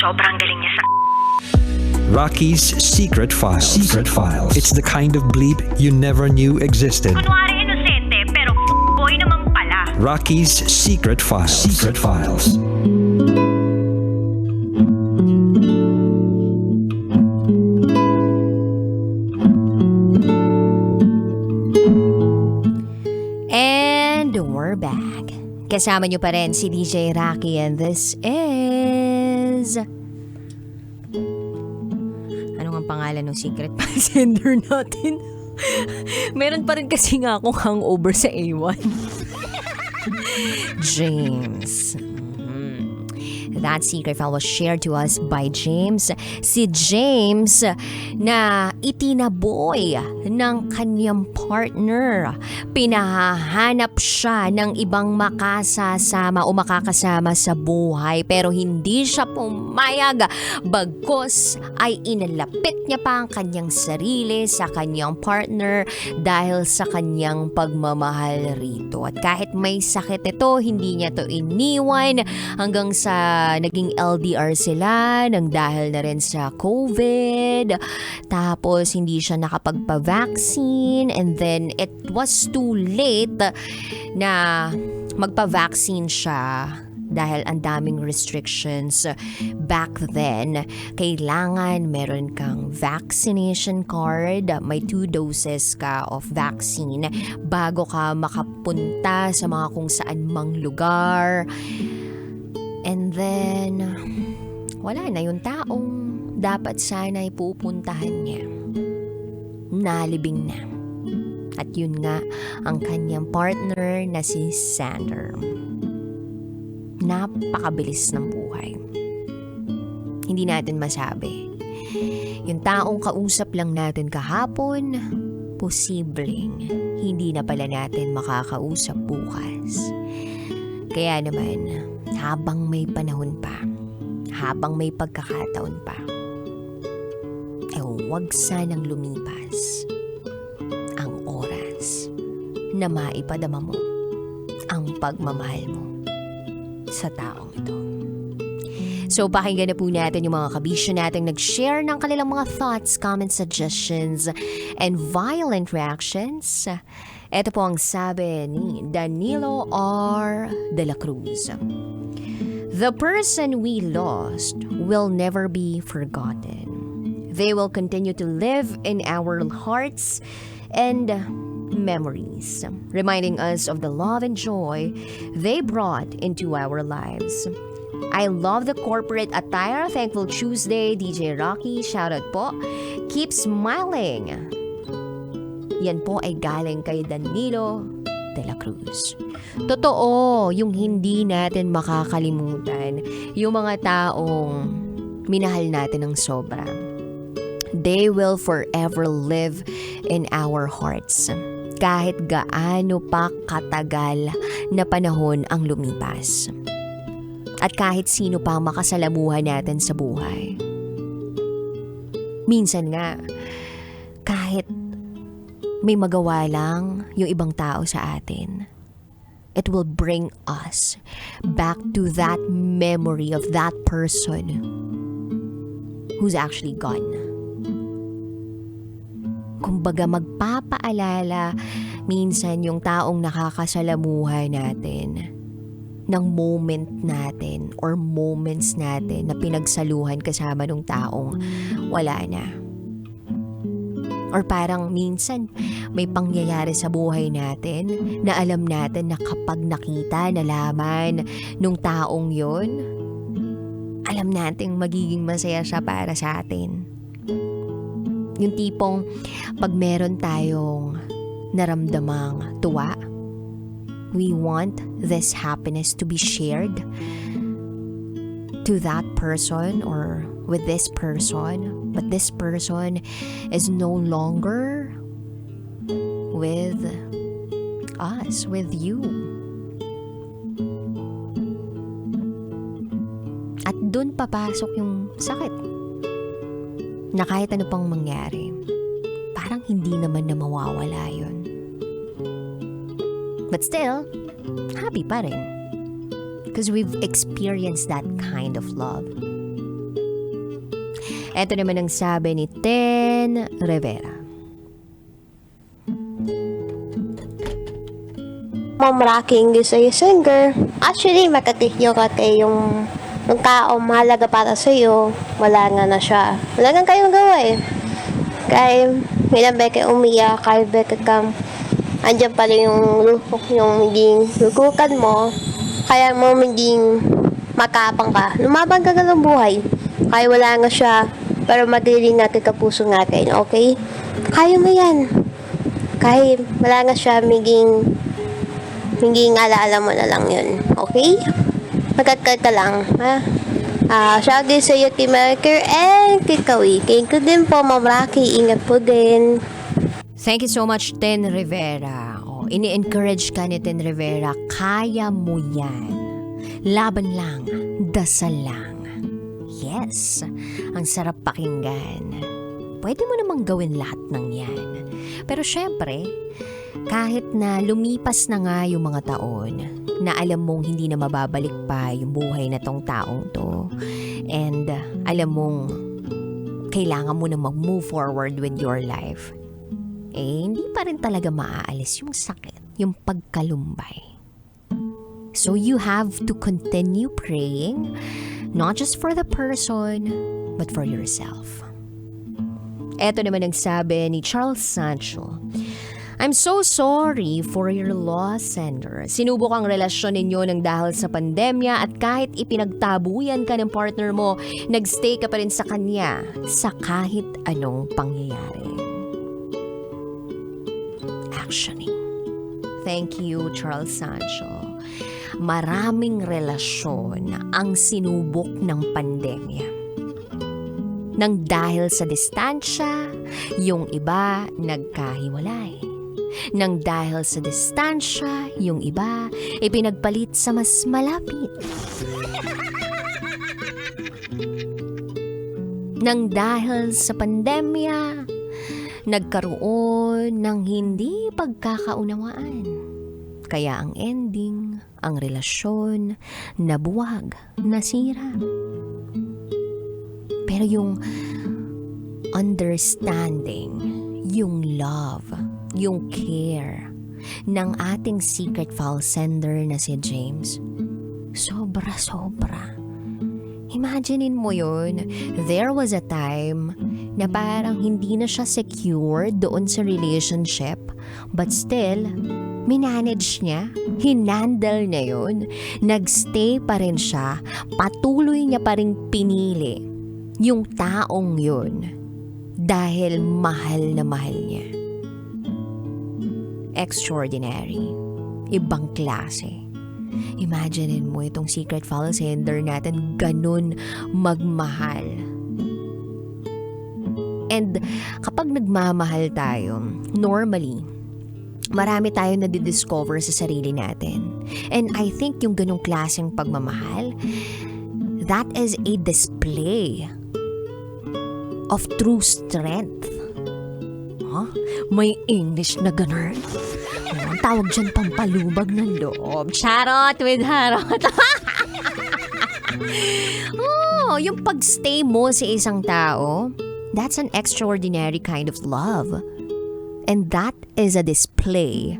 sobrang galing niya sa... Raqi's Secret Files. Secret Files. It's the kind of bleep you never knew existed. Kunwari inosente, pero boy naman pala. Raqi's Secret Files. Secret Files. And we're back. Kasama niyo pa rin si DJ Raqi and this is... Ano nga pangalan ng secret passenger natin? Meron pa rin kasi nga akong hangover sa A1. James. That secret file was shared to us by James. Si James na itinaboy ng kanyang partner. Pinahahanap siya ng ibang makasasama o makakasama sa buhay pero hindi siya pumayag. Bagkus ay inalapit niya pa ang kanyang sarili sa kanyang partner dahil sa kanyang pagmamahal rito. At kahit may sakit ito, hindi niya to iniwan hanggang sa naging LDR sila nang dahil na rin sa COVID. Tapos hindi siya nakapagpa-vaccine and then it was too late na magpa-vaccine siya dahil ang daming restrictions back then. Kailangan meron kang vaccination card, may 2 doses ka of vaccine bago ka makapunta sa mga kung saan mang lugar. And then, wala na yung taong dapat sana ipupuntahan niya. Nalibing na. At yun nga, ang kanyang partner na si Sander. Napakabilis ng buhay. Hindi natin masabi. Yung taong kausap lang natin kahapon, posibleng hindi na pala natin makakausap bukas. Kaya naman, habang may panahon pa, habang may pagkakataon pa, huwag sanang lumipas ang oras na maipadama mo ang pagmamahal mo sa taong ito. So pakinggan na po natin yung mga kabisyo natin nag-share ng kanilang mga thoughts, comments, suggestions, and violent reactions. Ito po ang sabi ni Danilo R. De La Cruz. The person we lost will never be forgotten. They will continue to live in our hearts and memories, reminding us of the love and joy they brought into our lives. I love the corporate attire. Thankful Tuesday, DJ Raqi. Shoutout po. Keep smiling. Yan po ay galing kay Danilo De La Cruz. Totoo, yung hindi natin makakalimutan, yung mga taong minahal natin ng sobra. They will forever live in our hearts. Kahit gaano pa katagal na panahon ang lumipas. At kahit sino pa makasalamuhan natin sa buhay. Minsan nga, kahit may magawa lang yung ibang tao sa atin, it will bring us back to that memory of that person who's actually gone. Kumbaga magpapaalala minsan yung taong nakakasalamuhan natin ng moment natin or moments natin na pinagsaluhan kasama ng taong wala na. Or parang minsan may pangyayari sa buhay natin na alam natin na kapag nakita, nalaman nung taong yon, alam nating magiging masaya siya para sa atin. Yung tipong pag meron tayong naramdamang tuwa, we want this happiness to be shared to that person or with this person, but this person is no longer with us, with you. At dun papasok yung sakit na kahit ano pang mangyari, parang hindi naman na mawawala yun. But still, happy pa rin. Because we've experienced that kind of love. Ito naman ang sabi ni Ten Rivera. Ma'am Raqi, English ay singer. Actually, makakikyo ka kay yung tao mahalaga para sa'yo. Wala nga na siya. Wala nga kayong gawa eh. Kaya, ilang beke umiyak, kaya beke kang andyan pala yung lukok, yung hindi lukukan mo. Kaya mo hindi makapang ka. Lumaban ka ng buhay. Kaya wala nga siya, pero madiling nga kapuso nga kayo, okay? Kaya mo yan. Kaya wala nga siya, hindi alaala mo na lang yun. Okay? Magkakal ka lang. Ha? Shout din sa iyo, Team Merker and Kikawi. Thank you din po, Ma'am Raqi. Ingat po din. Thank you so much, Ten Rivera. Ini-encourage ka ni Ten Rivera. Kaya mo yan. Laban lang. Dasal lang. Yes. Ang sarap pakinggan. Pwede mo namang gawin lahat ng yan. Pero syempre, kahit na lumipas na nga yung mga taon na alam mong hindi na mababalik pa yung buhay na tong taong to, and alam mong kailangan mo na mag-move forward with your life, hindi pa rin talaga maaalis yung sakit, yung pagkalumbay. So you have to continue praying, not just for the person, but for yourself. Eto naman ang sabi ni Charles Sancho. I'm so sorry for your loss, Sender. Sinubok ang relasyon ninyo ng dahil sa pandemya at kahit ipinagtabuyan ka ng partner mo, nagstay ka pa rin sa kanya sa kahit anong pangyayari. Actually, thank you, Charles Sancho. Maraming relasyon ang sinubok ng pandemya. Nang dahil sa distansya, yung iba nagkahiwalay. Nang dahil sa distansya, yung iba ipinagpalit sa mas malapit. Nang dahil sa pandemya, nagkaroon ng hindi pagkakaunawaan. Kaya ang ending, ang relasyon, nabuwag, nasira. Pero yung understanding, yung love, yung care ng ating secret file sender na si James, sobra-sobra. Imaginein mo yun, there was a time na parang hindi na siya secure doon sa relationship, but still, minanage niya, hinandle niya yun, nagstay pa rin siya, patuloy niya pa rin pinili yung taong yun dahil mahal na mahal niya. Extraordinary. Ibang klase. Imaginein mo itong secret file sender natin ganun magmahal. And kapag nagmamahal tayo, normally, marami tayong nadidiscover sa sarili natin. And I think yung ganung klaseng pagmamahal, that is a display of true strength. Huh? May English na ganun. Ang tawag dyan, pampalubag ng loob. Charot with harot. Yung pagstay mo sa isang tao, that's an extraordinary kind of love. And that is a display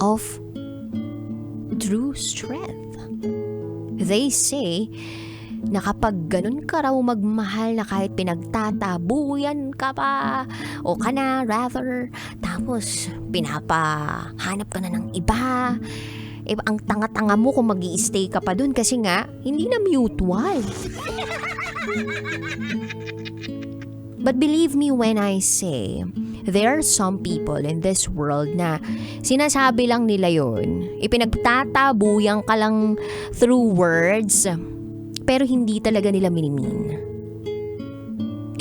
of true strength. They say na kapag ganun ka raw magmahal na kahit pinagtatabuyan ka pa o ka na rather, tapos pinapahanap ka na ng iba, ang tanga-tanga mo kung mag-i-stay ka pa dun kasi nga hindi na mutual. But believe me when I say, there are some people in this world na sinasabi lang nila yun, ipinagtatabuyan ka lang through words, pero hindi talaga nila minimin.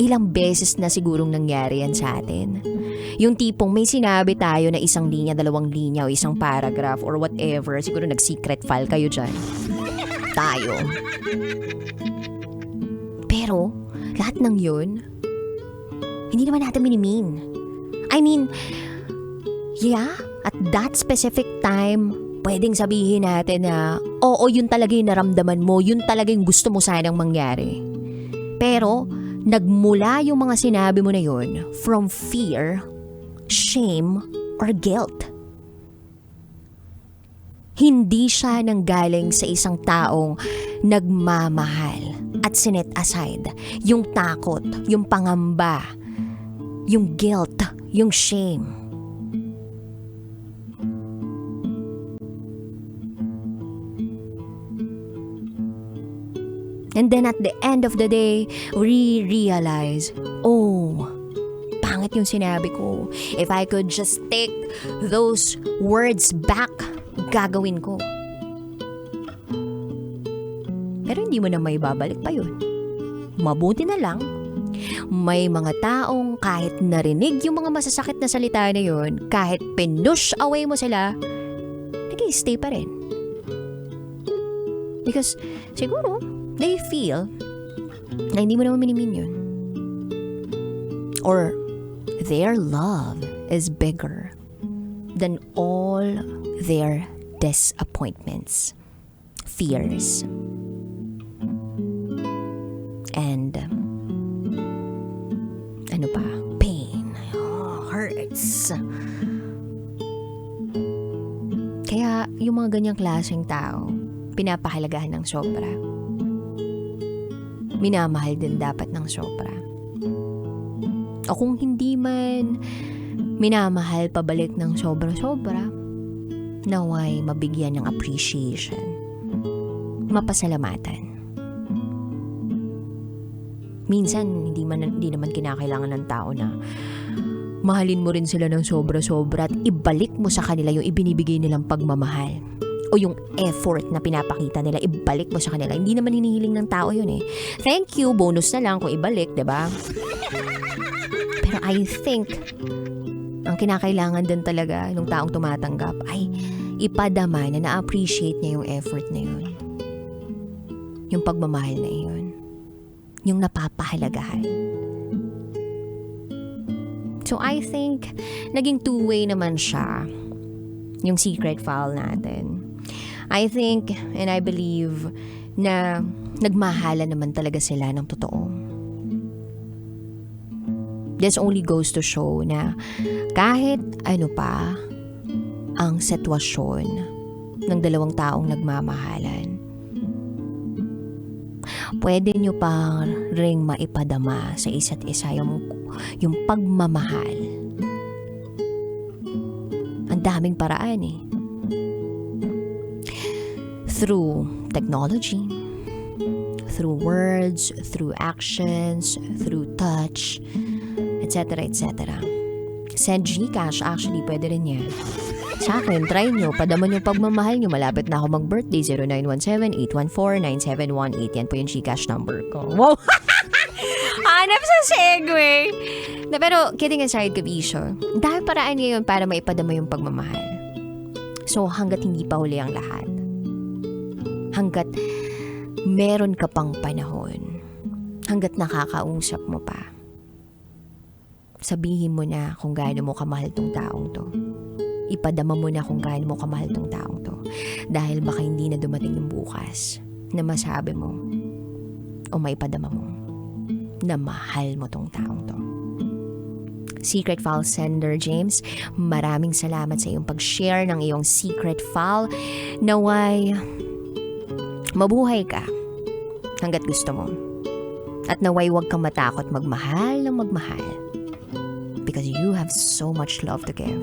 Ilang beses na sigurong nangyari yan sa atin. Yung tipong may sinabi tayo na isang linya, 2 linya o isang paragraph or whatever, siguro nag-secret file kayo dyan. Tayo. Pero, lahat ng yun, hindi naman natin minimin. I mean, yeah, at that specific time, pwedeng sabihin natin na, oo, yun talaga yung naramdaman mo, yun talaga yung gusto mo sanang mangyari. Pero nagmula yung mga sinabi mo na yun from fear, shame, or guilt. Hindi siya nanggaling sa isang taong nagmamahal at sinet aside yung takot, yung pangamba, yung guilt, yung shame. And then at the end of the day, we realize, oh, pangit yung sinabi ko. If I could just take those words back, gagawin ko. Pero hindi mo na may babalik pa yun. Mabuti na lang, may mga taong kahit narinig yung mga masasakit na salita na yun, kahit pinush away mo sila, nag-i-stay pa rin. Because siguro, they feel na hindi mo naman minimin yun. Or their love is bigger than all their disappointments, fears, and pain, hurts. Kaya yung mga ganyang klaseng tao, pinapahalagahan ng sobra. Minamahal din dapat ng sobra. O kung hindi man minamahal pabalik ng sobra-sobra, naway mabigyan ng appreciation, mapasalamatan. Minsan, hindi naman kinakailangan ng tao na mahalin mo rin sila ng sobra-sobra at ibalik mo sa kanila yung ibinibigay nilang pagmamahal o yung effort na pinapakita nila, ibalik mo sa kanila. Hindi naman hinihiling ng tao yun eh. Thank you, bonus na lang kung ibalik, diba? Pero I think, ang kinakailangan din talaga ng taong tumatanggap ay ipadama na na-appreciate niya yung effort na yun. Yung pagmamahal na yun. Yung napapahalagahan. So I think, naging two-way naman siya, yung secret file natin. I think and I believe na nagmahalan naman talaga sila ng totoo. This only goes to show na kahit ano pa ang sitwasyon ng dalawang taong nagmamahalan, pwede nyo pa ring maipadama sa isa't isa yung pagmamahal. Ang daming paraan eh. Through technology, through words, through actions, through touch, etc. etc. Send Gcash, actually pwede rin yan. Sa akin, try nyo, padaman yung pagmamahal nyo. Malapit na ako mag-birthday, 0917-814-9718. Yan po yung Gcash number ko. Wow! Hanap sa segue! Na, pero, kidding aside, Kabisyo, dahil paraan ngayon para maipadama yung pagmamahal. So, hanggat hindi pa huli ang lahat, hanggat meron ka pang panahon, hanggat nakakausap mo pa, sabihin mo na kung gaano mo kamahal tong taong to. Ipadama mo na kung gaano mo kamahal tong taong to. Dahil baka hindi na dumating yung bukas na masabi mo o maipadama mo na mahal mo tong taong to. Secret file sender James, maraming salamat sa iyong pag-share ng iyong secret file. Naway mabuhay ka hanggat gusto mo. At naway huwag kang matakot magmahal ng magmahal. Because you have so much love to give.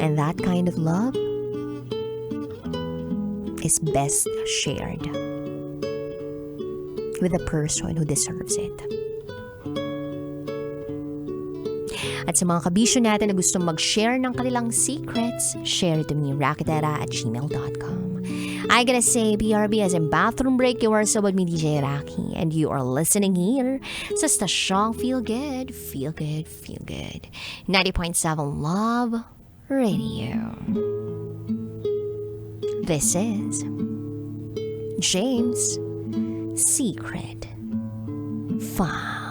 And that kind of love is best shared with the person who deserves it. At sa mga kabisyo natin na gustong mag-share ng kanilang secrets, share it to me, rakitera@gmail.com. I gotta say, BRB as in bathroom break, you are so with me, DJ Raqi, and you are listening here sa Stasyong Feel Good, Feel Good, Feel Good. 90.7 Love Radio. This is James' Secret File.